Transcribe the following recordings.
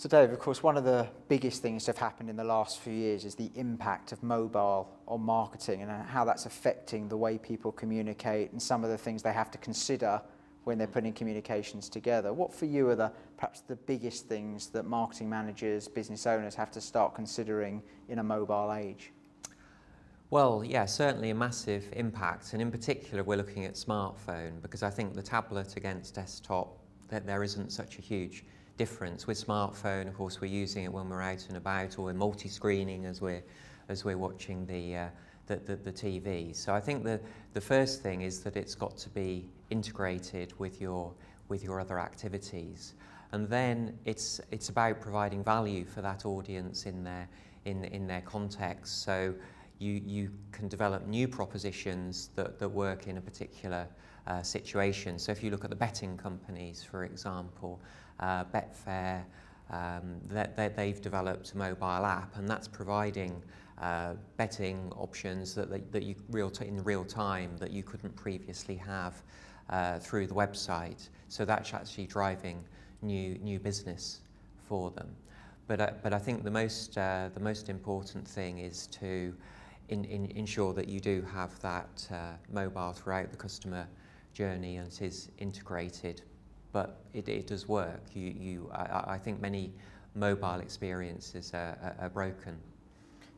So Dave, of course, one of the biggest things that have happened in the last few years is the impact of mobile on marketing and how that's affecting the way people communicate and some of the things they have to consider when they're putting communications together. What for you are perhaps the biggest things that marketing managers, business owners have to start considering in a mobile age? Well, yeah, certainly a massive impact, and in particular we're looking at smartphone, because I think the tablet against desktop, there isn't such a huge difference. With smartphone, of course, we're using it when we're out and about, or we're multi-screening as we're watching the TV. So I think the first thing is that it's got to be integrated with your other activities, and then it's about providing value for that audience in their context. So you can develop new propositions that work in a particular situation. So if you look at the betting companies, for example, Betfair, they've developed a mobile app, and that's providing betting options that you in real time that you couldn't previously have through the website. So that's actually driving new business for them. But I think the most important thing is to ensure that you do have that mobile throughout the customer journey and it is integrated. But it does work. I think many mobile experiences are broken.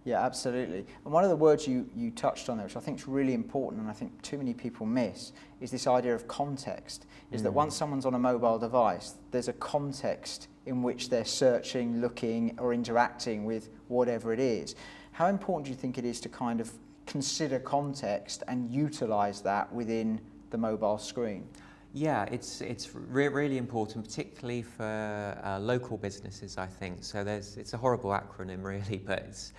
Yeah, absolutely. And one of the words you touched on there, which I think is really important and I think too many people miss, is this idea of context. Is that once someone's on a mobile device, there's a context in which they're searching, looking, or interacting with whatever it is. How important do you think it is to kind of consider context and utilise that within the mobile screen? Yeah, it's really important, particularly for local businesses, I think. So it's a horrible acronym, really, but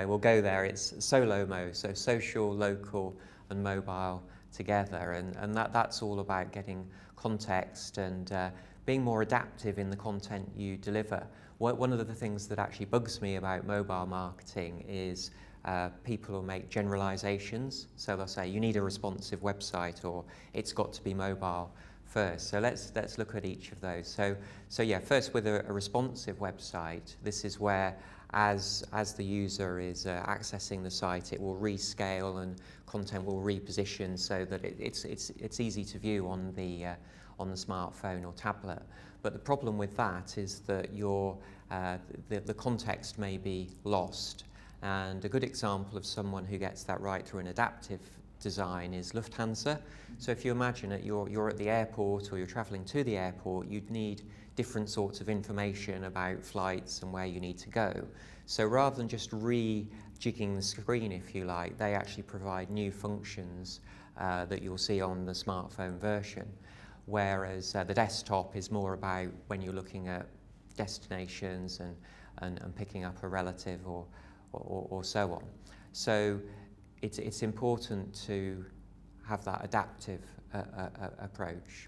we'll go there. It's SOLOMO, so social, local, and mobile together, and that's all about getting context and being more adaptive in the content you deliver. One of the things that actually bugs me about mobile marketing is people will make generalizations. So they'll say you need a responsive website, or it's got to be mobile first. So let's look at each of those. So yeah, first with a responsive website, this is where as the user is accessing the site, it will rescale and content will reposition so that it's easy to view on the smartphone or tablet. But the problem with that is that the context may be lost. And a good example of someone who gets that right through an adaptive design is Lufthansa. So if you imagine it, you're at the airport or you're travelling to the airport, you'd need different sorts of information about flights and where you need to go. So rather than just rejigging the screen, if you like, they actually provide new functions that you'll see on the smartphone version. Whereas the desktop is more about when you're looking at destinations and picking up a relative or so on. So it's important to have that adaptive approach.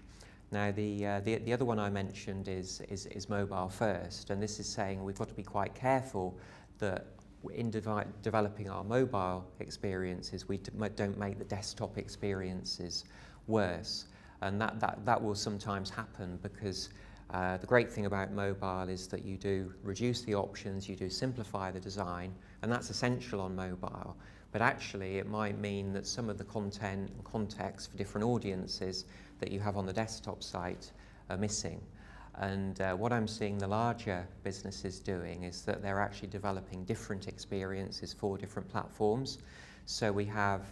Now the other one I mentioned is mobile first, and this is saying we've got to be quite careful that in developing our mobile experiences we don't make the desktop experiences worse, and that will sometimes happen because the great thing about mobile is that you do reduce the options, you do simplify the design, and that's essential on mobile. But actually it might mean that some of the content and context for different audiences that you have on the desktop site are missing. And what I'm seeing the larger businesses doing is that they're actually developing different experiences for different platforms. So we have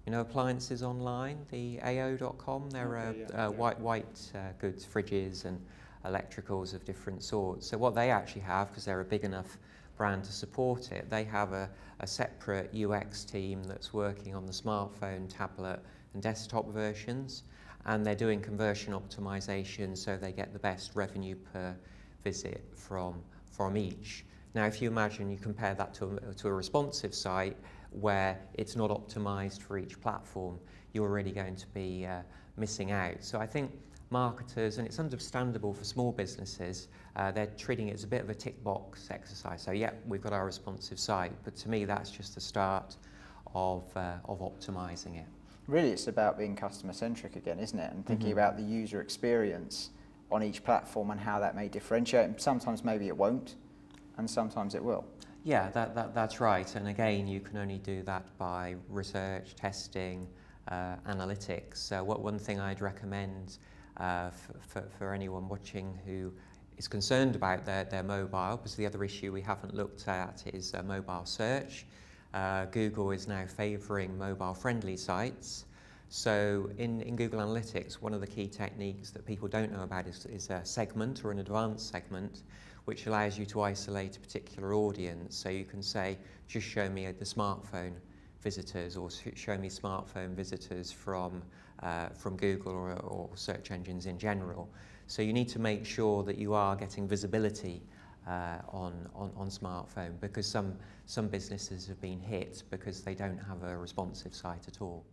appliances online, the AO.com, they're white goods, fridges and electricals of different sorts. So what they actually have, because they're a big enough brand to support it, they have a separate UX team that's working on the smartphone, tablet and desktop versions, and they're doing conversion optimization so they get the best revenue per visit from each. Now if you imagine you compare that to a responsive site where it's not optimized for each platform, you're really going to be missing out. So I think marketers, and it's understandable for small businesses, they're treating it as a bit of a tick box exercise. So yeah, we've got our responsive site, but to me that's just the start of optimizing it. Really it's about being customer centric again, isn't it? And thinking about the user experience on each platform and how that may differentiate. And sometimes maybe it won't, and sometimes it will. Yeah, that's right. And again, you can only do that by research, testing, analytics. So one thing I'd recommend for anyone watching who is concerned about their mobile, because the other issue we haven't looked at is mobile search. Google is now favouring mobile-friendly sites. So in Google Analytics, one of the key techniques that people don't know about is a segment or an advanced segment, which allows you to isolate a particular audience. So you can say, just show me the smartphone visitors, or show me smartphone visitors from Google or search engines in general. So you need to make sure that you are getting visibility on smartphone, because some businesses have been hit because they don't have a responsive site at all.